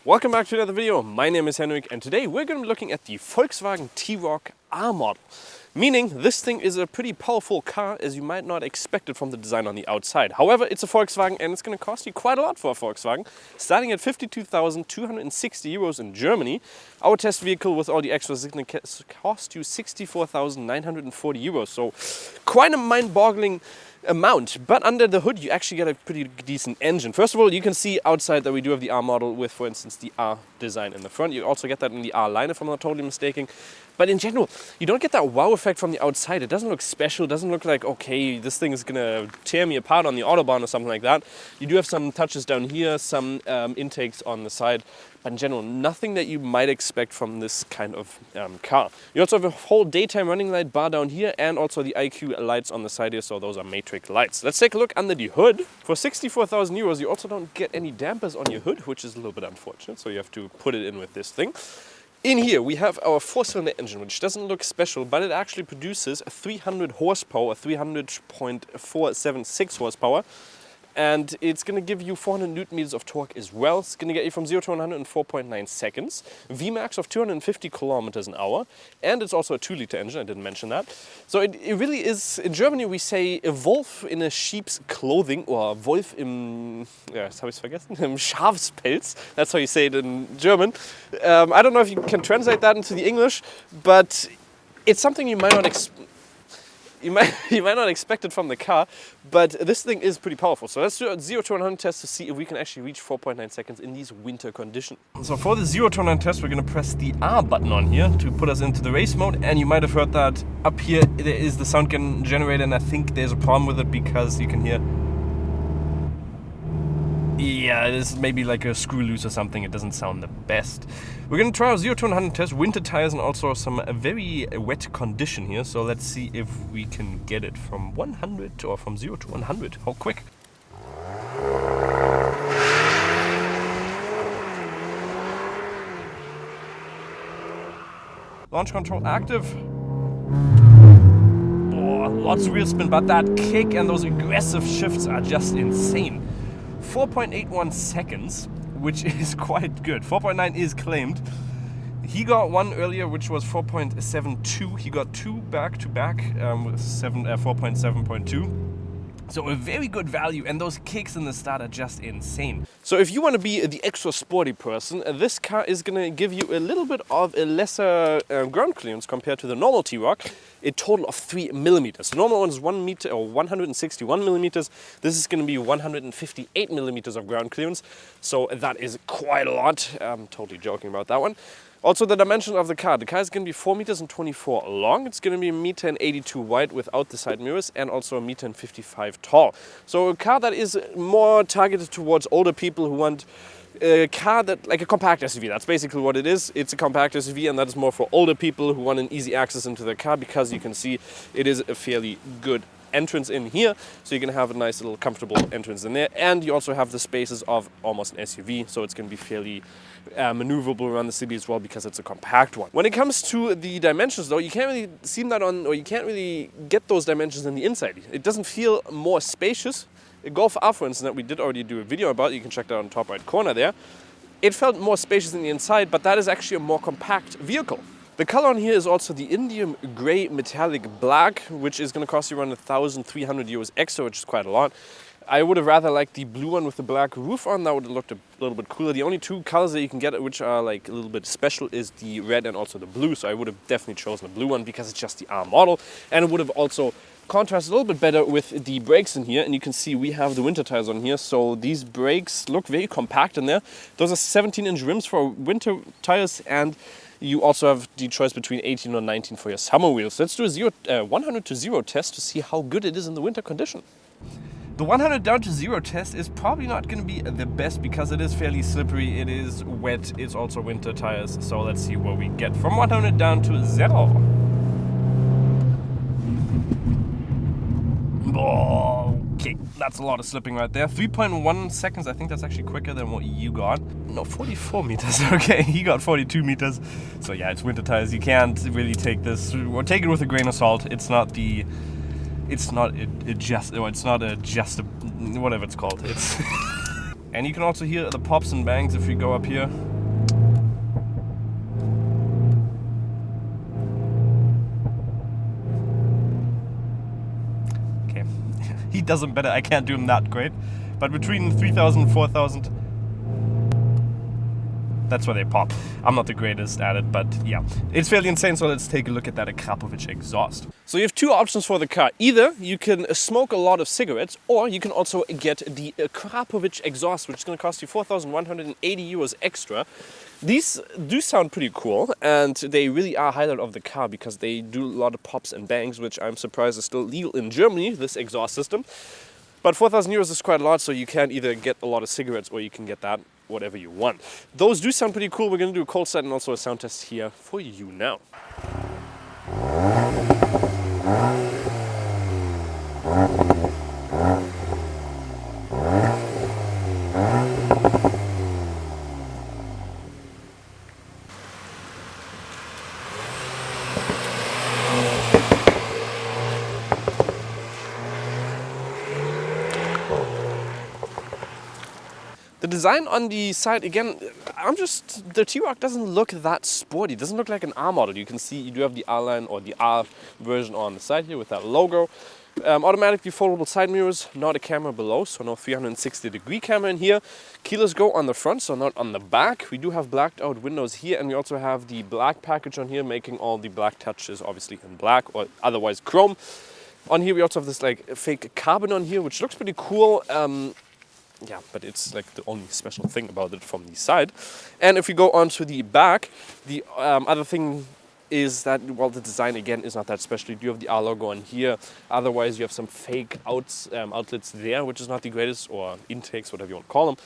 Welcome back to another video. My name is Henrik and today we're going to be looking at the Volkswagen T-Roc R model. Meaning this thing is a pretty powerful car as you might not expect it from the design on the outside. However, it's a Volkswagen and it's going to cost you quite a lot for a Volkswagen. Starting at 52,260 euros in Germany. Our test vehicle with all the extras is going to cost you 64,940 euros. So quite a mind-boggling amount, but under the hood you actually get a pretty decent engine. First of all, you can see outside that we do have the R model with, for instance, the R design in the front. You also get that in the R line if I'm not totally mistaken. But in general, you don't get that wow effect from the outside. It doesn't look special, it doesn't look like, okay, this thing is gonna tear me apart on the Autobahn or something like that. You do have some touches down here, some intakes on the side, but in general, nothing that you might expect from this kind of car. You also have a whole daytime running light bar down here and also the IQ lights on the side here, so those are matrix lights. Let's take a look under the hood. For 64,000 euros, you also don't get any dampers on your hood, which is a little bit unfortunate, so you have to put it in with this thing. In here we have our 4-cylinder engine, which doesn't look special, but it actually produces 300 horsepower, 300.476 horsepower. And it's going to give you 400 newton meters of torque as well. It's going to get you from 0 to 100 in 4.9 seconds. Vmax of 250 kilometers an hour. And it's also a 2-liter engine, I didn't mention that. So it really is, in Germany we say a wolf in a sheep's clothing, or Wolf im, ja, das habe ich vergessen, im Schafspelz. That's how you say it in German. I don't know if you can translate that into the English, but it's something you might not you might not expect it from the car, but this thing is pretty powerful. So let's do a 0 to 100 test to see if we can actually reach 4.9 seconds in these winter conditions. So for the 0 to 100 test, we're going to press the R button on here to put us into the race mode. And you might have heard that up here there is the sound generator, and I think there's a problem with it because you can hear, yeah, it is maybe like a screw loose or something. It doesn't sound the best. We're going to try our 0 to 100 test, winter tires and also some very wet condition here. So let's see if we can get it from 100 or from 0 to 100. How quick? Launch control active. Oh, lots of wheel spin, but that kick and those aggressive shifts are just insane. 4.81 seconds, which is quite good. 4.9 is claimed. He got one earlier, which was 4.72. He got two back to back with 4.7.2. So a very good value, and those kicks in the start are just insane. So if you want to be the extra sporty person, this car is going to give you a little bit of a lesser ground clearance compared to the normal T-Roc. A total of 3 millimeters. The normal one is 1 meter or 161 millimeters. This is going to be 158 millimeters of ground clearance. So that is quite a lot. I'm totally joking about that one. Also, the dimension of the car. The car is going to be 4 meters and 24 long. It's going to be 1 meter and 82 wide without the side mirrors, and also 1 meter and 55 tall. So a car that is more targeted towards older people who want a car that, like a compact SUV. That's basically what it is. It's a compact SUV, and that is more for older people who want an easy access into the car, because you can see it is a fairly good entrance in here, so you can have a nice little comfortable entrance in there, and you also have the spaces of almost an SUV, so it's going to be fairly maneuverable around the city as well, because it's a compact one. When it comes to the dimensions though, you can't really see that on, or you can't really get those dimensions in the inside. It doesn't feel more spacious. A Golf R, for instance, that we did already do a video about, you can check that on the top right corner there. It felt more spacious in the inside, but that is actually a more compact vehicle. The color on here is also the Indium Grey Metallic Black, which is going to cost you around 1,300 euros extra, which is quite a lot. I would have rather liked the blue one with the black roof on. That would have looked a little bit cooler. The only two colors that you can get which are like a little bit special is the red and also the blue. So I would have definitely chosen the blue one because it's just the R model. And it would have also contrasted a little bit better with the brakes in here. And you can see we have the winter tires on here. So these brakes look very compact in there. Those are 17-inch rims for winter tires, and you also have the choice between 18 or 19 for your summer wheels. Let's do a 100 to 0 test to see how good it is in the winter condition. The 100 down to 0 test is probably not going to be the best because it is fairly slippery, it is wet, it's also winter tires. So let's see what we get from 100 down to 0. Okay, that's a lot of slipping right there. 3.1 seconds, I think that's actually quicker than what you got. No, 44 meters, okay, he got 42 meters. So yeah, it's winter tires, you can't really take this, or take it with a grain of salt. It's not the, whatever it's called. It's and you can also hear the pops and bangs if you go up here. does them better. I can't do them that great. But between 3,000 and 4,000, that's where they pop. I'm not the greatest at it, but yeah, it's fairly insane. So let's take a look at that Akrapovic exhaust. So you have two options for the car. Either you can smoke a lot of cigarettes, or you can also get the Akrapovic exhaust, which is going to cost you 4,180 euros extra. These do sound pretty cool, and they really are a highlight of the car because they do a lot of pops and bangs, which I'm surprised is still legal in Germany, this exhaust system. But 4,000 euros is quite a lot, so you can either get a lot of cigarettes or you can get that, whatever you want. Those do sound pretty cool. We're going to do a cold start and also a sound test here for you now. The design on the side, again, the T-Roc doesn't look that sporty. It doesn't look like an R model. You can see you do have the R line or the R version on the side here with that logo. Automatically foldable side mirrors, not a camera below, so no 360-degree camera in here. Keyless go on the front, so not on the back. We do have blacked out windows here, and we also have the black package on here, making all the black touches obviously in black or otherwise chrome. On here we also have this like fake carbon on here, which looks pretty cool. Yeah, but it's like the only special thing about it from the side. And if we go on to the back, the other thing is that, well, the design again is not that special. You do have the R logo on here. Otherwise, you have some fake outlets there, which is not the greatest, or intakes, whatever you want to call them.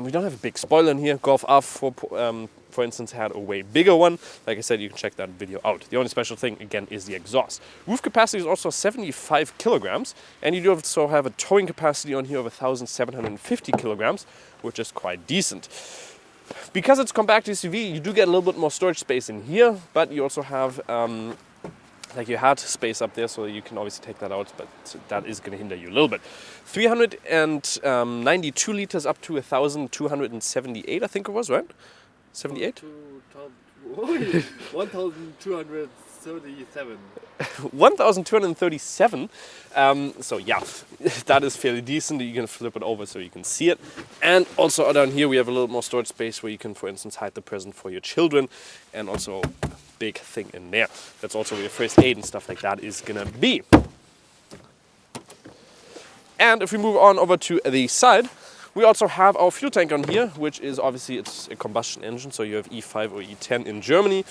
We don't have a big spoiler in here. Golf R, for instance, had a way bigger one. Like I said, you can check that video out. The only special thing, again, is the exhaust. Roof capacity is also 75 kilograms, and you do also have a towing capacity on here of 1,750 kilograms, which is quite decent. Because it's compact SUV, you do get a little bit more storage space in here, but you also have like you had space up there, so you can obviously take that out, but that is going to hinder you a little bit. 392 liters up to 1,278, I think it was, right? 78? 1,237. 1,237. So yeah, that is fairly decent. You can flip it over so you can see it. And also down here we have a little more storage space where you can, for instance, hide the present for your children, and also a big thing in there. That's also where your first aid and stuff like that is gonna be. And if we move on over to the side, we also have our fuel tank on here, which is obviously, it's a combustion engine, so you have E5 or E10 in Germany.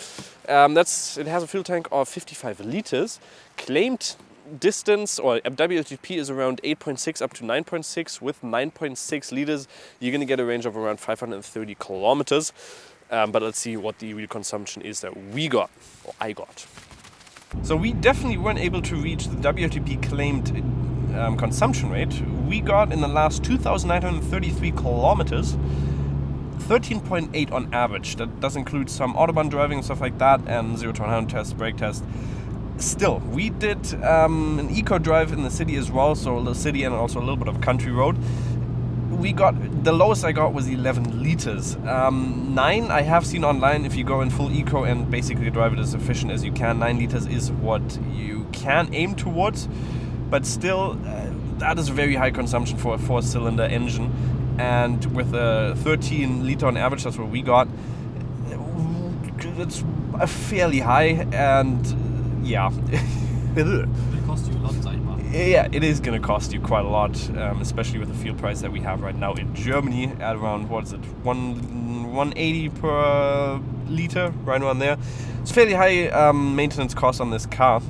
It has a fuel tank of 55 liters. Claimed distance or WLTP is around 8.6 up to 9.6. With 9.6 liters, you're going to get a range of around 530 kilometers. But let's see what the real consumption is that we got, or I got. So we definitely weren't able to reach the WLTP claimed consumption rate. We got in the last 2,933 kilometers 13.8 on average. That does include some autobahn driving and stuff like that, and 0 to 100 test, brake test. Still, we did an eco drive in the city as well, so the city and also a little bit of country road. The lowest I got was 11 liters. 9 I have seen online. If you go in full eco and basically drive it as efficient as you can, 9 liters is what you can aim towards. But still, that is very high consumption for a 4-cylinder engine. And with a 13 liter on average, that's what we got. It's fairly high, and yeah. It cost you a lot, yeah, it is going to cost you quite a lot, especially with the fuel price that we have right now in Germany at around, what is it, 180 per liter, right around there. It's fairly high maintenance cost on this car,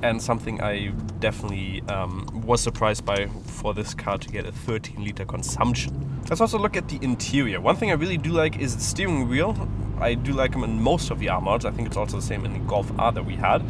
and something I definitely was surprised by for this car to get a 13 liter consumption. Let's also look at the interior. One thing I really do like is the steering wheel. I do like them in most of the R mods. I think it's also the same in the Golf R that we had.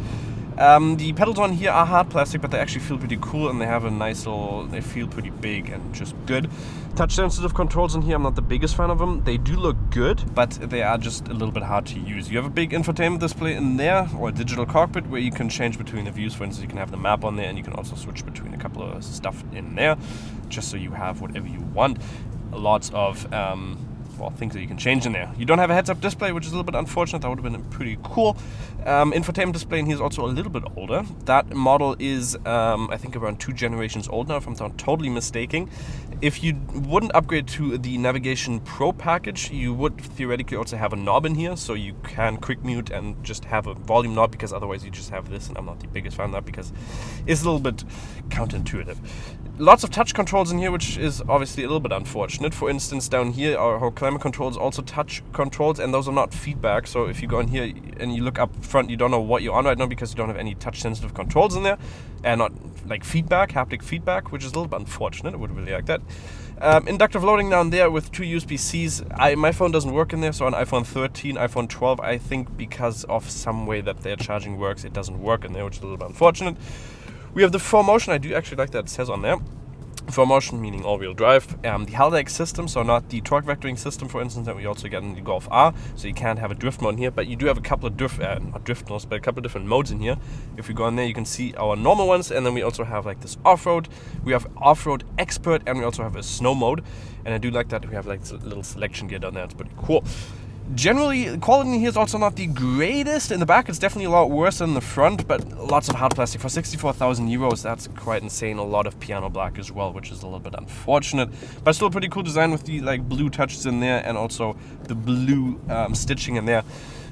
The pedals on here are hard plastic, but they actually feel pretty cool, and they have a nice little, they feel pretty big and just good. Touch sensitive controls in here, I'm not the biggest fan of them. They do look good, but they are just a little bit hard to use. You have a big infotainment display in there, or a digital cockpit, where you can change between the views. For instance, you can have the map on there, and you can also switch between a couple of stuff in there, just so you have whatever you want. Lots of well, things that you can change in there. You don't have a heads-up display, which is a little bit unfortunate. That would have been pretty cool. Infotainment display in here is also a little bit older. That model is, I think, around 2 generations old now, if I'm not totally mistaken. If you wouldn't upgrade to the Navigation Pro package, you would theoretically also have a knob in here, so you can quick mute and just have a volume knob, because otherwise you just have this, and I'm not the biggest fan of that because it's a little bit counterintuitive. Lots of touch controls in here, which is obviously a little bit unfortunate. For instance, down here our climate controls also touch controls, and those are not feedback. So if you go in here and you look up front, you don't know what you're on right now because you don't have any touch sensitive controls in there, and not like feedback, haptic feedback, which is a little bit unfortunate. I would really like that. Inductive loading down there with 2 USB-Cs. My phone doesn't work in there, so on iPhone 13, iPhone 12, I think because of some way that their charging works, it doesn't work in there, which is a little bit unfortunate. We have the 4Motion. I do actually like that it says on there. 4Motion meaning all-wheel drive. The Haldex system, so not the torque vectoring system, for instance, that we also get in the Golf R. So you can't have a drift mode in here, but you do have a couple of not drift modes, but a couple of different modes in here. If we go in there, you can see our normal ones, and then we also have like this off-road. We have off-road expert, and we also have a snow mode. And I do like that we have like this little selection gear down there. It's pretty cool. Generally, the quality in here is also not the greatest. In the back, it's definitely a lot worse than the front, but lots of hard plastic. For 64,000 euros, that's quite insane. A lot of piano black as well, which is a little bit unfortunate. But still a pretty cool design with the like blue touches in there, and also the blue stitching in there.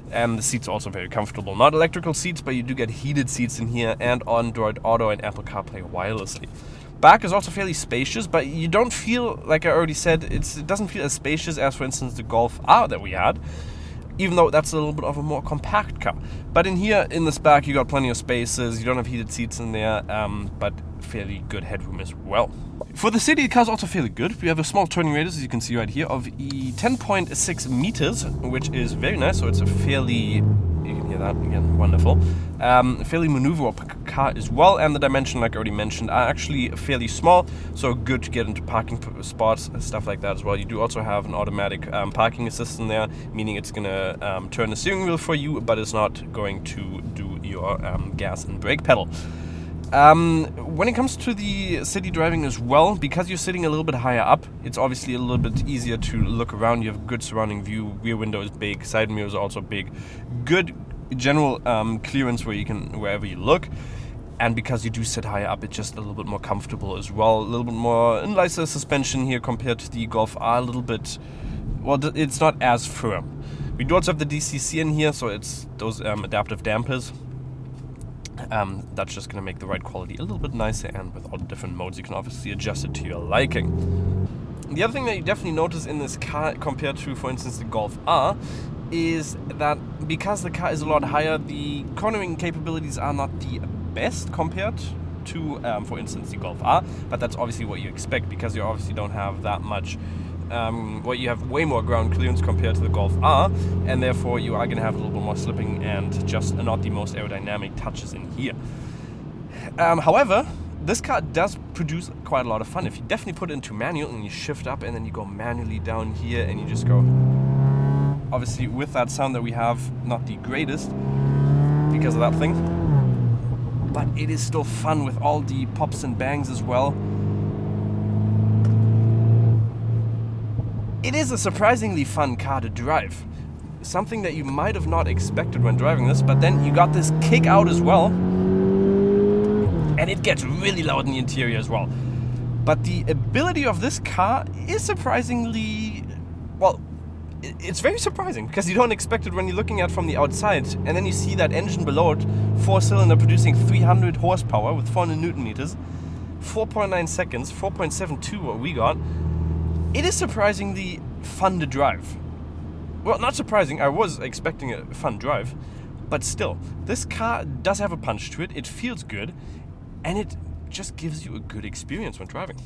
And the seats are also very comfortable. Not electrical seats, but you do get heated seats in here, and Android Auto and Apple CarPlay wirelessly. Back is also fairly spacious, but you don't feel, like I already said, it doesn't feel as spacious as, for instance, the Golf R that we had, even though that's a little bit of a more compact car. But in here, in this back, you got plenty of spaces. You don't have heated seats in there, but fairly good headroom as well. For the city, the car's also fairly good. We have a small turning radius, as you can see right here, of 10.6 meters, which is very nice. So it's a fairly, you can hear that again, wonderful. Fairly maneuverable car as well, and the dimension, like I already mentioned, are actually fairly small, so good to get into parking spots and stuff like that as well. You do also have an automatic parking assist in there, meaning it's gonna turn the steering wheel for you, but it's not going to do your gas and brake pedal. When it comes to the city driving as well, because you're sitting a little bit higher up, it's obviously a little bit easier to look around. You have a good surrounding view. Rear window is big, side mirrors are also big. Good general clearance where you can, wherever you look. And because you do sit higher up, it's just a little bit more comfortable as well. A little bit more nicer suspension here compared to the Golf R. A little bit, well, it's not as firm. We do also have the DCC in here, so it's those adaptive dampers. That's just going to make the ride quality a little bit nicer, and with all the different modes you can obviously adjust it to your liking. The other thing that you definitely notice in this car compared to, for instance, the Golf R, is that because the car is a lot higher, the cornering capabilities are not the best compared to, for instance, the Golf R, but that's obviously what you expect because you obviously don't have that much, you have way more ground clearance compared to the Golf R, and therefore you are going to have a little bit more slipping and just not the most aerodynamic touches in here. However, this car does produce quite a lot of fun. If you definitely put it into manual and you shift up and then you go manually down here and you just go, obviously with that sound that we have, not the greatest because of that thing, but it is still fun with all the pops and bangs as well. It is a surprisingly fun car to drive. Something that you might have not expected when driving this, but then you got this kick out as well, and it gets really loud in the interior as well. But the ability of this car is surprisingly, well, it's very surprising because you don't expect it when you're looking at it from the outside, and then you see that engine below it, 4-cylinder producing 300 horsepower with 400 Newton meters, 4.9 seconds, 4.72 what we got. It is surprisingly fun to drive. Well, not surprising, I was expecting a fun drive, but still, this car does have a punch to it, it feels good, and it just gives you a good experience when driving.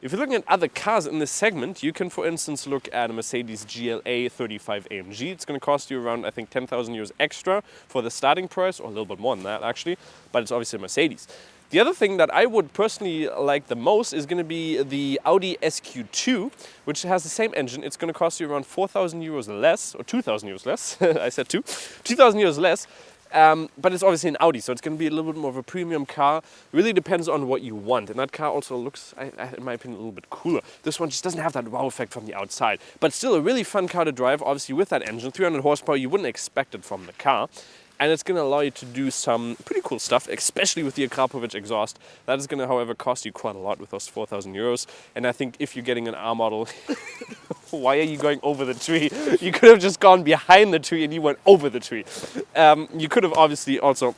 If you're looking at other cars in this segment, you can, for instance, look at a Mercedes GLA 35 AMG. It's going to cost you around, I think, 10,000 euros extra for the starting price, or a little bit more than that, actually, but it's obviously a Mercedes. The other thing that I would personally like the most is going to be the Audi SQ2, which has the same engine. It's going to cost you around 4,000 euros less, or 2,000 euros less. I said 2,000 euros less. But it's obviously an Audi, so it's going to be a little bit more of a premium car. It really depends on what you want. And that car also looks, in my opinion, a little bit cooler. This one just doesn't have that wow effect from the outside. But still a really fun car to drive, obviously with that engine. 300 horsepower, you wouldn't expect it from the car. And it's going to allow you to do some pretty cool stuff, especially with the Akrapovic exhaust. That is going to, however, cost you quite a lot with those 4,000 euros. And I think if you're getting an R model, why are you going over the tree? You could have just gone behind the tree and you went over the tree. You could have obviously also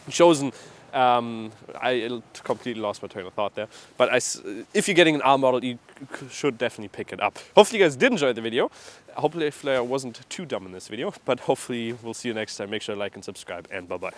chosen, I completely lost my train of thought there. But if you're getting an R model, you should definitely pick it up. Hopefully you guys did enjoy the video. Hopefully I wasn't too dumb in this video, but hopefully we'll see you next time. Make sure to like and subscribe, and bye-bye.